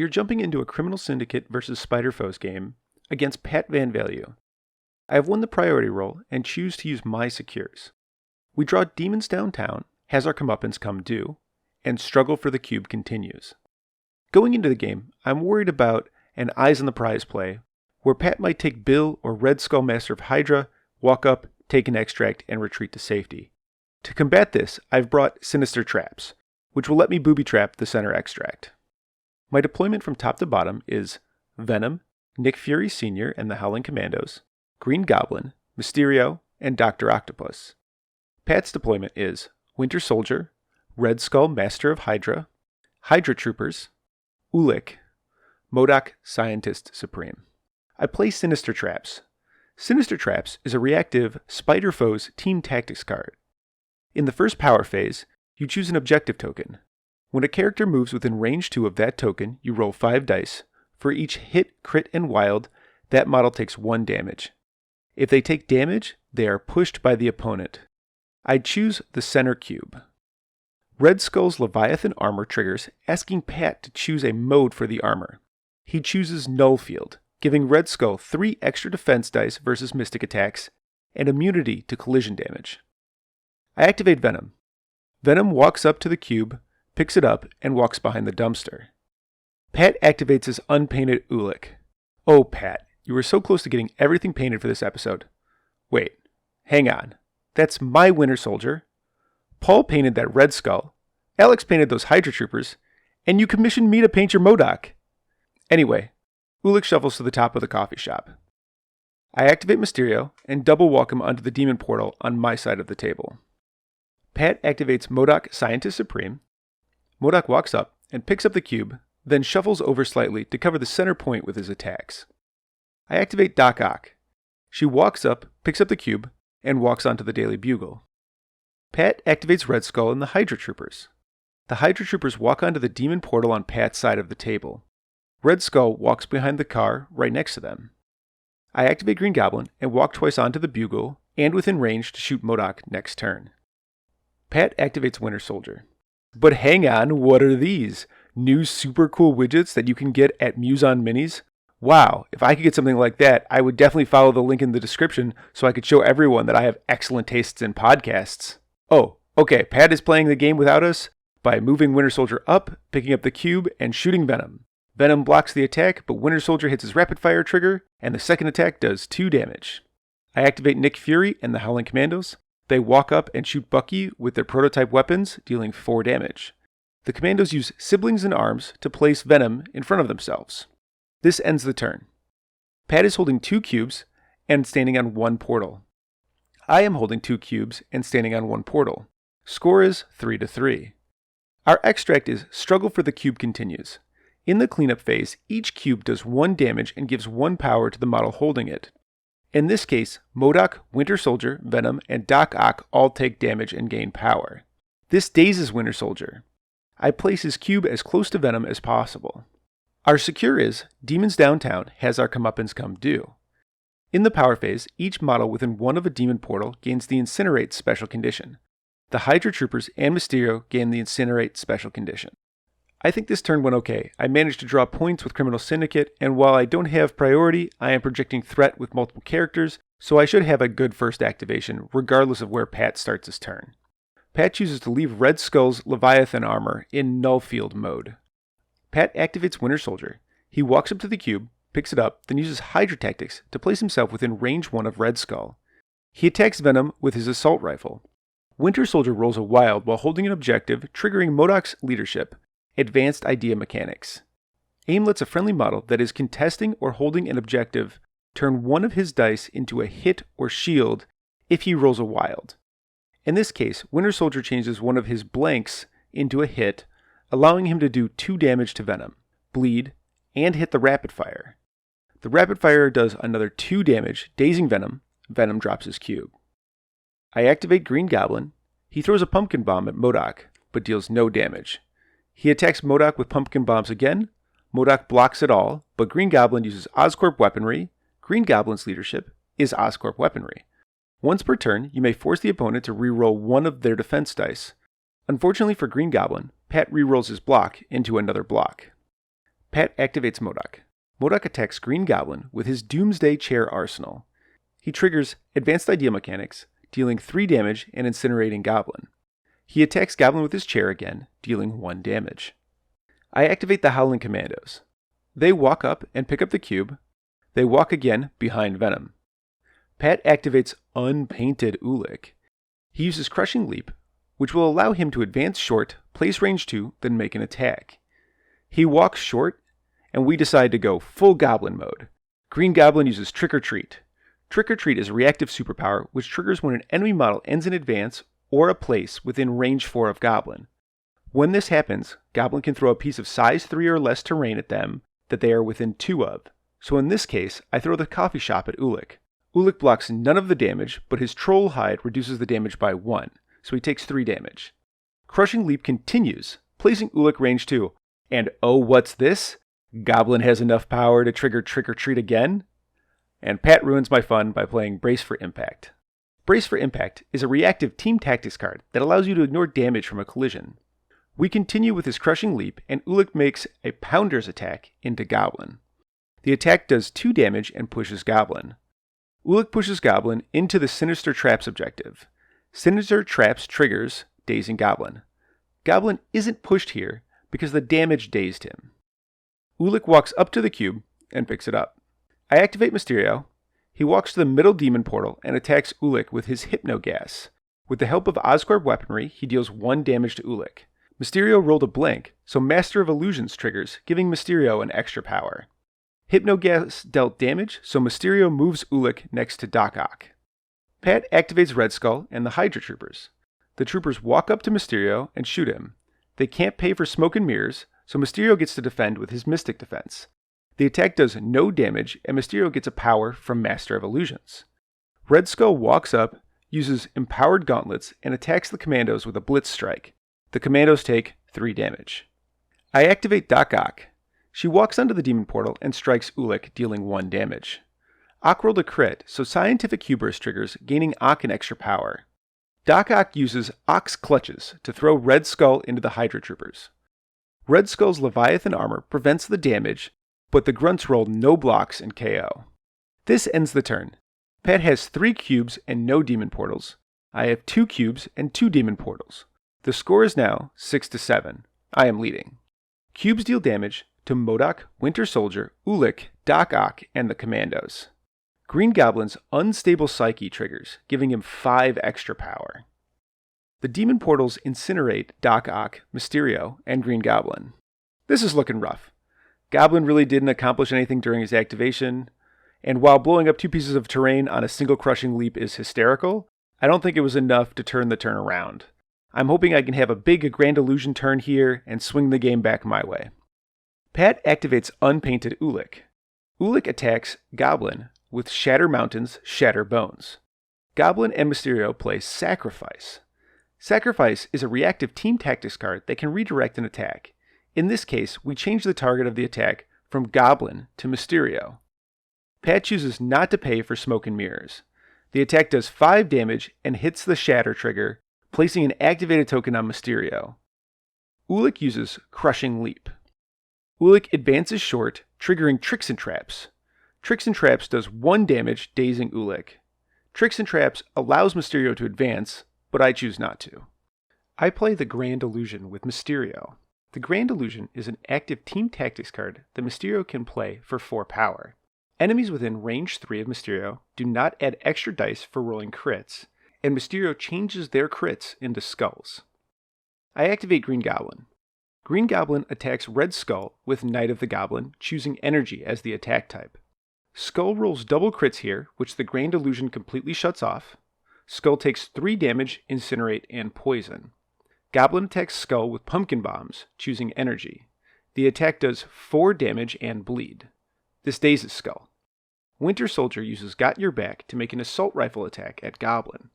We are jumping into a Criminal Syndicate versus Spider-Foes game against Pat Van Value. I have won the priority roll and choose to use my secures. We draw demons downtown, has our comeuppance come due, and struggle for the cube continues. Going into the game, I'm worried about an eyes on the prize play, where Pat might take Bill or Red Skull Master of Hydra, walk up, take an extract, and retreat to safety. To combat this, I've brought Sinister Traps, which will let me booby trap the center extract. My deployment from top to bottom is Venom, Nick Fury Sr. and the Howling Commandos, Green Goblin, Mysterio, and Dr. Octopus. Pat's deployment is Winter Soldier, Red Skull Master of Hydra, Hydra Troopers, M.O.D.O.K, Modok Scientist Supreme. I play Sinister Traps. Sinister Traps is a reactive Spider-Foes Team Tactics card. In the first power phase, you choose an objective token. When a character moves within range 2 of that token, you roll 5 dice. For each hit, crit, and wild, that model takes 1 damage. If they take damage, they are pushed by the opponent. I choose the center cube. Red Skull's Leviathan armor triggers, asking Pat to choose a mode for the armor. He chooses Null Field, giving Red Skull 3 extra defense dice versus mystic attacks, and immunity to collision damage. I activate Venom. Venom walks up to the cube, picks it up, and walks behind the dumpster. Pat activates his unpainted M.O.D.O.K. Oh, Pat, you were so close to getting everything painted for this episode. Wait, hang on. That's my Winter Soldier. Paul painted that Red Skull. Alex painted those Hydra Troopers. And you commissioned me to paint your M.O.D.O.K. Anyway, M.O.D.O.K shuffles to the top of the coffee shop. I activate Mysterio and double walk him onto the demon portal on my side of the table. Pat activates Modok Scientist Supreme. M.O.D.O.K walks up and picks up the cube, then shuffles over slightly to cover the center point with his attacks. I activate M.O.D.O.K. She walks up, picks up the cube, and walks onto the Daily Bugle. Pat activates Red Skull and the Hydra Troopers. The Hydra Troopers walk onto the demon portal on Pat's side of the table. Red Skull walks behind the car right next to them. I activate Green Goblin and walk twice onto the Bugle and within range to shoot M.O.D.O.K next turn. Pat activates Winter Soldier. But hang on, what are these? New super cool widgets that you can get at Muson Minis? Wow, if I could get something like that, I would definitely follow the link in the description so I could show everyone that I have excellent tastes in podcasts. Oh, okay, Pat is playing the game without us by moving Winter Soldier up, picking up the cube, and shooting Venom. Venom blocks the attack, but Winter Soldier hits his rapid fire trigger, and the second attack does 2 damage. I activate Nick Fury and the Howling Commandos. They walk up and shoot Bucky with their prototype weapons, dealing 4 damage. The Commandos use Siblings in Arms to place Venom in front of themselves. This ends the turn. Pat is holding 2 cubes and standing on 1 portal. I am holding 2 cubes and standing on 1 portal. Score is 3-3. Our extract is Struggle for the Cube continues. In the cleanup phase, each cube does 1 damage and gives 1 power to the model holding it. In this case, M.O.D.O.K, Winter Soldier, Venom, and Doc Ock all take damage and gain power. This dazes Winter Soldier. I place his cube as close to Venom as possible. Our secure is Demons Downtown has our comeuppance come due. In the power phase, each model within 1 of a demon portal gains the Incinerate special condition. The Hydra Troopers and Mysterio gain the Incinerate special condition. I think this turn went okay. I managed to draw points with Criminal Syndicate, and while I don't have priority, I am projecting threat with multiple characters, so I should have a good first activation, regardless of where Pat starts his turn. Pat chooses to leave Red Skull's Leviathan armor in Null Field mode. Pat activates Winter Soldier. He walks up to the cube, picks it up, then uses Hydra Tactics to place himself within range 1 of Red Skull. He attacks Venom with his assault rifle. Winter Soldier rolls a wild while holding an objective, triggering M.O.D.O.K's leadership. Advanced Idea Mechanics. AIM lets a friendly model that is contesting or holding an objective turn 1 of his dice into a hit or shield if he rolls a wild. In this case, Winter Soldier changes 1 of his blanks into a hit, allowing him to do 2 damage to Venom, bleed, and hit the rapid fire. The rapid fire does another 2 damage, dazing Venom. Venom drops his cube. I activate Green Goblin. He throws a pumpkin bomb at M.O.D.O.K, but deals no damage. He attacks M.O.D.O.K with pumpkin bombs again. M.O.D.O.K blocks it all, but Green Goblin uses Oscorp weaponry. Green Goblin's leadership is Oscorp weaponry. Once per turn, you may force the opponent to reroll 1 of their defense dice. Unfortunately for Green Goblin, Pat rerolls his block into another block. Pat activates M.O.D.O.K. M.O.D.O.K attacks Green Goblin with his Doomsday Chair arsenal. He triggers Advanced Idea Mechanics, dealing 3 damage and incinerating Goblin. He attacks Goblin with his chair again, dealing 1 damage. I activate the Howling Commandos. They walk up and pick up the cube. They walk again behind Venom. Pat activates Unpainted M.O.D.O.K. He uses Crushing Leap, which will allow him to advance short, place range 2, then make an attack. He walks short, and we decide to go full Goblin mode. Green Goblin uses Trick or Treat. Trick or Treat is a reactive superpower which triggers when an enemy model ends an advance or a place within range 4 of Goblin. When this happens, Goblin can throw a piece of size 3 or less terrain at them that they are within 2 of. So in this case, I throw the coffee shop at M.O.D.O.K. M.O.D.O.K blocks none of the damage, but his Troll Hide reduces the damage by 1, so he takes 3 damage. Crushing Leap continues, placing M.O.D.O.K range 2, and oh what's this? Goblin has enough power to trigger Trick or Treat again? And Pat ruins my fun by playing Brace for Impact. Brace for Impact is a reactive team tactics card that allows you to ignore damage from a collision. We continue with his Crushing Leap, and M.O.D.O.K makes a Pounder's attack into Goblin. The attack does 2 damage and pushes Goblin. M.O.D.O.K pushes Goblin into the Sinister Traps objective. Sinister Traps triggers dazing Goblin. Goblin isn't pushed here because the damage dazed him. M.O.D.O.K walks up to the cube and picks it up. I activate Mysterio. He walks to the middle demon portal and attacks M.O.D.O.K with his Hypno Gas. With the help of Oscorp weaponry, he deals 1 damage to M.O.D.O.K. Mysterio rolled a blank, so Master of Illusions triggers, giving Mysterio an extra power. Hypno Gas dealt damage, so Mysterio moves M.O.D.O.K next to Doc-Ock. Pat activates Red Skull and the Hydra Troopers. The troopers walk up to Mysterio and shoot him. They can't pay for smoke and mirrors, so Mysterio gets to defend with his Mystic Defense. The attack does no damage, and Mysterio gets a power from Master of Illusions. Red Skull walks up, uses Empowered Gauntlets, and attacks the Commandos with a Blitz Strike. The Commandos take 3 damage. I activate Doc-Ock. She walks onto the Demon Portal and strikes M.O.D.O.K, dealing 1 damage. Ock rolled a crit, so Scientific Hubris triggers, gaining Ock an extra power. Doc-Ock uses Ock's Clutches to throw Red Skull into the Hydra Troopers. Red Skull's Leviathan armor prevents the damage, but the grunts roll no blocks and KO. This ends the turn. Pat has 3 cubes and no demon portals. I have 2 cubes and 2 demon portals. The score is now 6-7. I am leading. Cubes deal damage to M.O.D.O.K, Winter Soldier, M.O.D.O.K, Doc-Ock, and the Commandos. Green Goblin's Unstable Psyche triggers, giving him 5 extra power. The demon portals incinerate Doc-Ock, Mysterio, and Green Goblin. This is looking rough. Goblin really didn't accomplish anything during his activation, and while blowing up 2 pieces of terrain on a single Crushing Leap is hysterical, I don't think it was enough to turn the turn around. I'm hoping I can have a big Grand Illusion turn here and swing the game back my way. Pat activates Unpainted M.O.D.O.K. M.O.D.O.K attacks Goblin with Shatter Mountains, Shatter Bones. Goblin and Mysterio play Sacrifice. Sacrifice is a reactive team tactics card that can redirect an attack. In this case, we change the target of the attack from Goblin to Mysterio. Pat chooses not to pay for Smoke and Mirrors. The attack does 5 damage and hits the Shatter trigger, placing an activated token on Mysterio. M.O.D.O.K uses Crushing Leap. M.O.D.O.K advances short, triggering Tricks and Traps. Tricks and Traps does 1 damage, dazing M.O.D.O.K. Tricks and Traps allows Mysterio to advance, but I choose not to. I play the Grand Illusion with Mysterio. The Grand Illusion is an active team tactics card that Mysterio can play for 4 power. Enemies within range 3 of Mysterio do not add extra dice for rolling crits, and Mysterio changes their crits into skulls. I activate Green Goblin. Green Goblin attacks Red Skull with Knight of the Goblin, choosing Energy as the attack type. Skull rolls double crits here, which the Grand Illusion completely shuts off. Skull takes 3 damage, Incinerate, and Poison. Goblin attacks Skull with Pumpkin Bombs, choosing Energy. The attack does 4 damage and bleed. This dazes Skull. Winter Soldier uses Got Your Back to make an assault rifle attack at Goblin.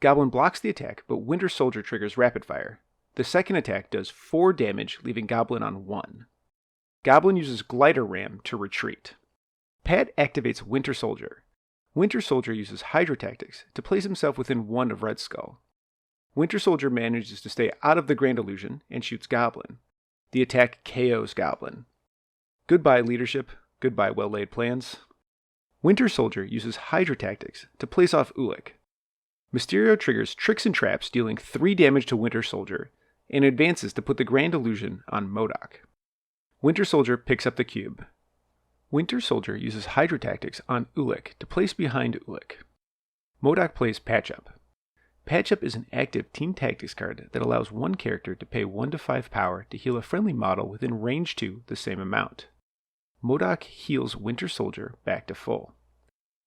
Goblin blocks the attack, but Winter Soldier triggers Rapid Fire. The second attack does 4 damage, leaving Goblin on 1. Goblin uses Glider Ram to retreat. Pat activates Winter Soldier. Winter Soldier uses Hydra Tactics to place himself within 1 of Red Skull. Winter Soldier manages to stay out of the Grand Illusion and shoots Goblin. The attack KOs Goblin. Goodbye leadership, goodbye well-laid plans. Winter Soldier uses Hydra tactics to place off M.O.D.O.K. Mysterio triggers Tricks and Traps, dealing 3 damage to Winter Soldier, and advances to put the Grand Illusion on M.O.D.O.K. Winter Soldier picks up the cube. Winter Soldier uses Hydra tactics on M.O.D.O.K. to place behind M.O.D.O.K. M.O.D.O.K. plays Patch Up. Patch Up is an active team tactics card that allows one character to pay 1 to 5 power to heal a friendly model within range 2 the same amount. M.O.D.O.K. heals Winter Soldier back to full.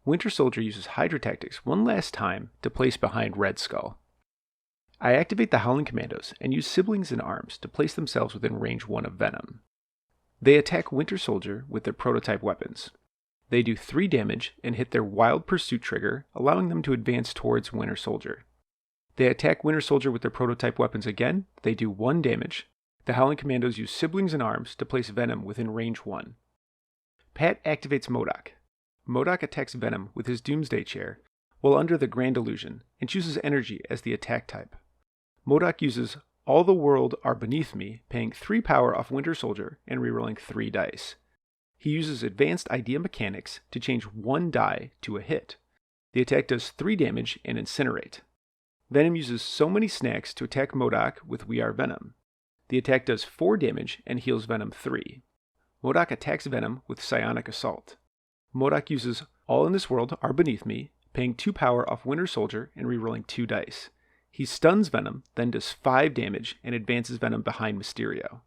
Winter Soldier uses Hydra tactics one last time to place behind Red Skull. I activate the Howling Commandos and use Siblings in Arms to place themselves within range 1 of Venom. They attack Winter Soldier with their prototype weapons. They do 3 damage and hit their Wild Pursuit trigger, allowing them to advance towards Winter Soldier. They attack Winter Soldier with their prototype weapons again. They do 1 damage. The Howling Commandos use Siblings in Arms to place Venom within range 1. Pat activates M.O.D.O.K. M.O.D.O.K. attacks Venom with his Doomsday Chair while under the Grand Illusion and chooses Energy as the attack type. M.O.D.O.K. uses All the World Are Beneath Me, paying 3 power off Winter Soldier and rerolling 3 dice. He uses Advanced Idea Mechanics to change 1 die to a hit. The attack does 3 damage and Incinerate. Venom uses So Many Snacks to attack M.O.D.O.K. with We Are Venom. The attack does 4 damage and heals Venom 3. M.O.D.O.K. attacks Venom with Psionic Assault. M.O.D.O.K. uses All in This World Are Beneath Me, paying 2 power off Winter Soldier and rerolling 2 dice. He stuns Venom, then does 5 damage and advances Venom behind Mysterio.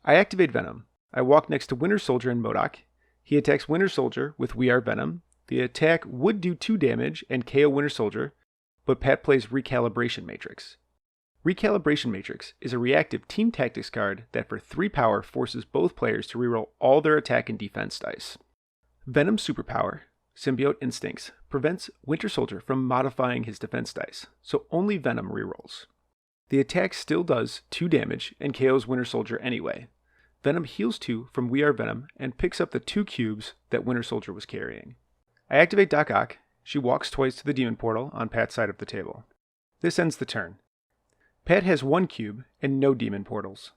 I activate Venom. I walk next to Winter Soldier and M.O.D.O.K. He attacks Winter Soldier with We Are Venom. The attack would do 2 damage and KO Winter Soldier, but Pat plays Recalibration Matrix. Recalibration Matrix is a reactive team tactics card that for 3 power forces both players to reroll all their attack and defense dice. Venom's superpower, Symbiote Instincts, prevents Winter Soldier from modifying his defense dice, so only Venom rerolls. The attack still does 2 damage and KOs Winter Soldier anyway. Venom heals 2 from We Are Venom and picks up the 2 cubes that Winter Soldier was carrying. I activate M.O.D.O.K. She walks twice to the Demon Portal on Pat's side of the table. This ends the turn. Pat has 1 cube and no Demon Portals.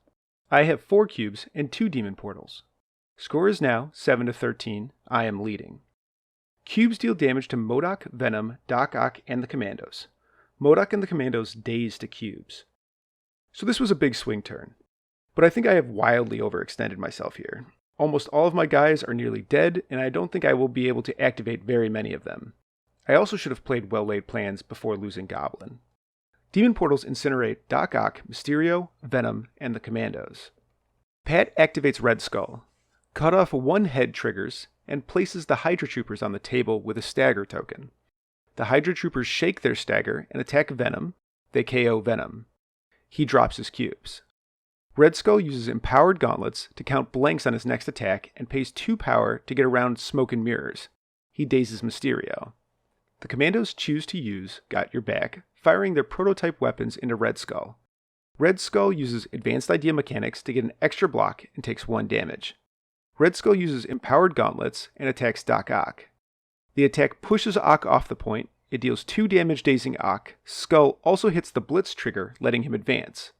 I have 4 cubes and 2 Demon Portals. Score is now 7-13. I am leading. Cubes deal damage to M.O.D.O.K., Venom, Doc-Ock, and the Commandos. M.O.D.O.K. and the Commandos daze to cubes. So this was a big swing turn. But I think I have wildly overextended myself here. Almost all of my guys are nearly dead, and I don't think I will be able to activate very many of them. I also should have played well-laid plans before losing Goblin. Demon Portals incinerate Doc-Ock, Mysterio, Venom, and the Commandos. Pat activates Red Skull. Cut off 1 head triggers, and places the Hydra Troopers on the table with a stagger token. The Hydra Troopers shake their stagger and attack Venom. They KO Venom. He drops his cubes. Red Skull uses Empowered Gauntlets to count blanks on his next attack and pays 2 power to get around Smoke and Mirrors. He dazes Mysterio. The Commandos choose to use Got Your Back, firing their prototype weapons into Red Skull. Red Skull uses Advanced Idea Mechanics to get an extra block and takes 1 damage. Red Skull uses Empowered Gauntlets and attacks Doc-Ock. The attack pushes Ock off the point. It deals 2 damage dazing Ock. Skull also hits the Blitz trigger, letting him advance.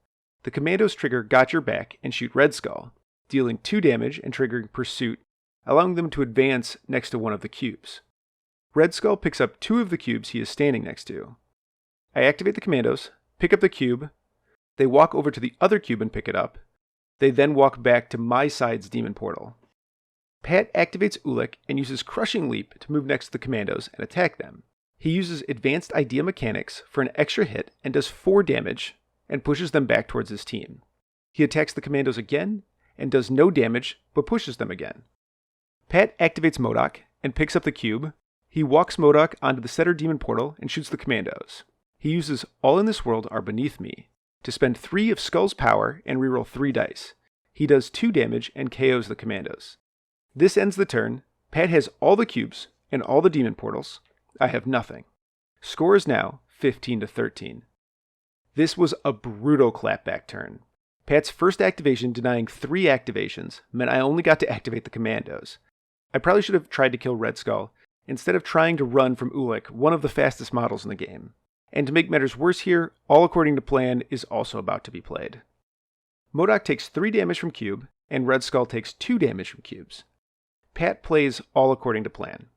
The Commandos trigger Got Your Back and shoot Red Skull, dealing 2 damage and triggering Pursuit, allowing them to advance next to one of the cubes. Red Skull picks up 2 of the cubes he is standing next to. I activate the Commandos, pick up the cube. They walk over to the other cube and pick it up. They then walk back to my side's Demon Portal. Pat activates M.O.D.O.K. and uses Crushing Leap to move next to the Commandos and attack them. He uses Advanced Idea Mechanics for an extra hit and does 4 damage and pushes them back towards his team. He attacks the Commandos again and does no damage but pushes them again. Pat activates M.O.D.O.K. and picks up the cube. He walks M.O.D.O.K. onto the center Demon Portal and shoots the Commandos. He uses All in This World Are Beneath Me to spend 3 of Skull's power and reroll 3 dice. He does 2 damage and KOs the Commandos. This ends the turn. Pat has all the cubes and all the Demon Portals. I have nothing. Score is now 15-13. This was a brutal clapback turn. Pat's first activation denying 3 activations meant I only got to activate the Commandos. I probably should have tried to kill Red Skull instead of trying to run from M.O.D.O.K., one of the fastest models in the game. And to make matters worse here, All According to Plan is also about to be played. M.O.D.O.K. takes 3 damage from Cube and Red Skull takes 2 damage from cubes. Pat plays All According to Plan.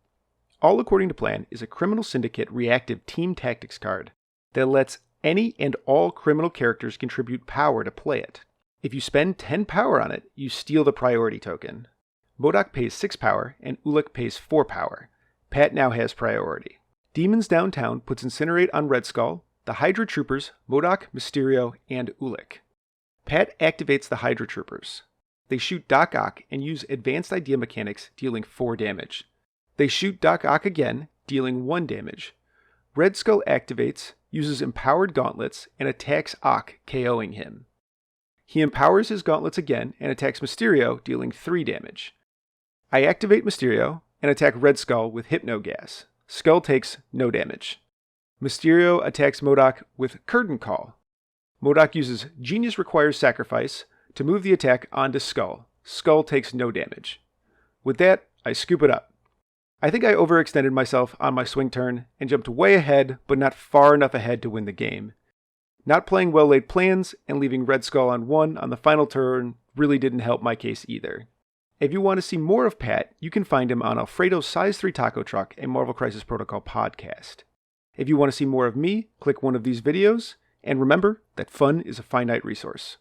All According to Plan is a Criminal Syndicate reactive team tactics card that lets any and all criminal characters contribute power to play it. If you spend 10 power on it, you steal the priority token. M.O.D.O.K pays 6 power and M.O.D.O.K pays 4 power. Pat now has priority. Demons Downtown puts Incinerate on Red Skull, the Hydra Troopers, M.O.D.O.K, Mysterio, and M.O.D.O.K. Pat activates the Hydra Troopers. They shoot Doc Ock and use Advanced Idea Mechanics, dealing 4 damage. They shoot Doc Ock again, dealing 1 damage. Red Skull activates, uses Empowered Gauntlets, and attacks Ock, KOing him. He empowers his gauntlets again and attacks Mysterio, dealing 3 damage. I activate Mysterio and attack Red Skull with Hypno Gas. Skull takes no damage. Mysterio attacks M.O.D.O.K with Curtain Call. M.O.D.O.K uses Genius Requires Sacrifice to move the attack onto Skull. Skull takes no damage. With that, I scoop it up. I think I overextended myself on my swing turn and jumped way ahead, but not far enough ahead to win the game. Not playing well-laid plans and leaving Red Skull on 1 on the final turn really didn't help my case either. If you want to see more of Pat, you can find him on Alfredo's Size 3 Taco Truck, a Marvel Crisis Protocol podcast. If you want to see more of me, click one of these videos, and remember that fun is a finite resource.